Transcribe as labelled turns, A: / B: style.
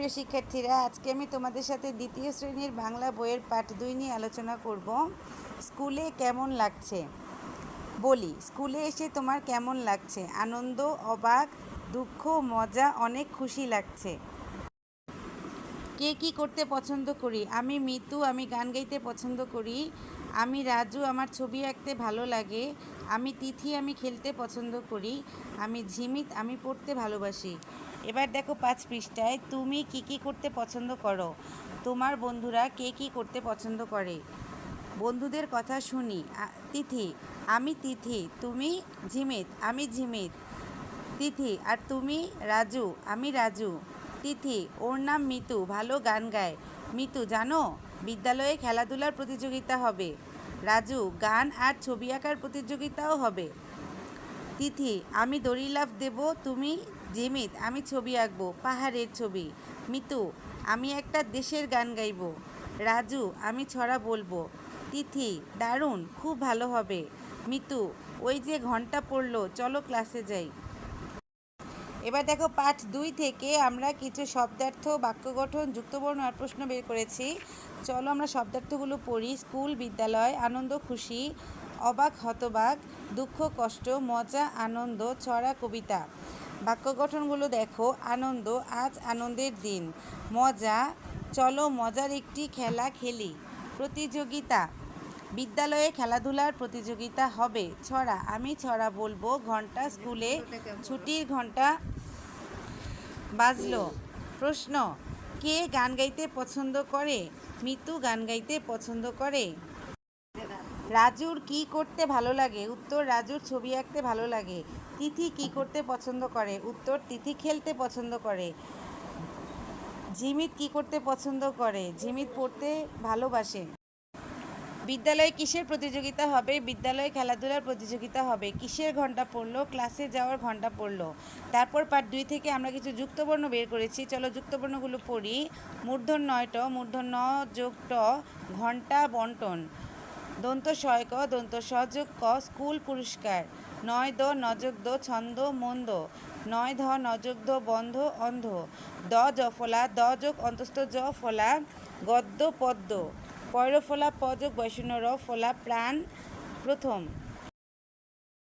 A: প্রিয় শিক্ষার্থীরা, আজকে আমি তোমাদের সাথে দ্বিতীয় শ্রেণীর বাংলা বইয়ের পাঠ 2 নিয়ে আলোচনা করব। স্কুলে কেমন লাগছে? বলি, স্কুলে এসে তোমার কেমন লাগছে? আনন্দ, অবাক, দুঃখ, মজা, অনেক খুশি লাগছে। কে কী করতে পছন্দ করি? আমি মিতু, আমি গান গাইতে পছন্দ করি। আমি রাজু, আমার ছবি আঁকতে ভালো লাগে। আমি তিথি, আমি খেলতে পছন্দ করি। আমি ঝিমিত, আমি পড়তে ভালোবাসি। এবার দেখো 5 পৃষ্ঠায়, তুমি কি কি করতে পছন্দ করো? তোমার বন্ধুরা কে কী করতে পছন্দ করে? বন্ধুদের কথা শুনি। তিথি, আমি তিথি। তুমি? ঝিমিত, আমি ঝিমিত। তিথি, আর তুমি? রাজু, আমি রাজু। তিথি, ওর নাম মিতু, ভালো গান গায়। মিতু, জানো বিদ্যালয়ে খেলাধুলার প্রতিযোগিতা হবে। রাজু, গান আর ছবি আঁকার প্রতিযোগিতাও হবে। তিথি, আমি দড়ি লাফ দেব। তুমি? জিমিত, আমি ছবি আঁকবো, পাহাড়ের ছবি। মিতু, আমি একটা দেশের গান গাইব। রাজু, আমি ছড়া বলবো। তিথি, দারুণ, খুব ভালো হবে। মিতু, ওই যে ঘন্টা পড়লো, চলো ক্লাসে যাই। এবার দেখো পাঠ 2 থেকে আমরা কিছু শব্দার্থ, বাক্য গঠন, যুক্তবর্ণ আর প্রশ্ন বের করেছি। চলো আমরা শব্দার্থগুলো পড়ি। স্কুল, বিদ্যালয়, আনন্দ, খুশি, অবাক, হতবাক, দুঃখ, কষ্ট, মজা, আনন্দ, ছড়া, কবিতা। বাক্য গঠনগুলো দেখো। আনন্দ, আজ আনন্দের দিন। মজা, চলো মজার একটি খেলা খেলি। প্রতিযোগিতা, বিদ্যালয়ে খেলাধুলার প্রতিযোগিতা হবে। ছড়া, আমি ছড়া বলবো। ঘন্টা, স্কুলে ছুটির ঘন্টা বাজলো। প্রশ্ন, কে গান গাইতে পছন্দ করে? মিতু গান গাইতে পছন্দ করে। রাজুর কি করতে ভালো লাগে? উত্তর, রাজুর ছবি আঁকতে ভালো লাগে। তিথি কি করতে পছন্দ করে? উত্তর, তিথি খেলতে পছন্দ করে। ঝিমিত কি করতে পছন্দ করে? ঝিমিত পড়তে ভালোবাসে। বিদ্যালয়ে কিসের প্রতিযোগিতা হবে? বিদ্যালয়ে খেলাধুলার প্রতিযোগিতা হবে। কিসের ঘন্টা পড়লো? ক্লাসে যাওয়ার ঘন্টা পড়লো। তারপর পাঠ 2 থেকে আমরা কিছু যুক্তবর্ণ বের করেছি। চলো যুক্তবর্ণগুলো পড়ি। মূর্ধন্য 9 ট, মূর্ধন্য 9 যোগ ট, ঘন্টা বন্টন। দন্ত শয় ক, দন্ত স যোগ ক, স্কুল পুরস্কার। 9 দ, ন যোগ দ, ছন্দ মন্দ। 9 ধ, ন যোগ দ, বন্ধ অন্ধ। দ জফলা, দ যোগ অন্তস্থ জ ফলা, গদ্য পদ্য। পয়রফলা, প যোগ বৈষণ্য র ফলা, প্রাণ প্রথম।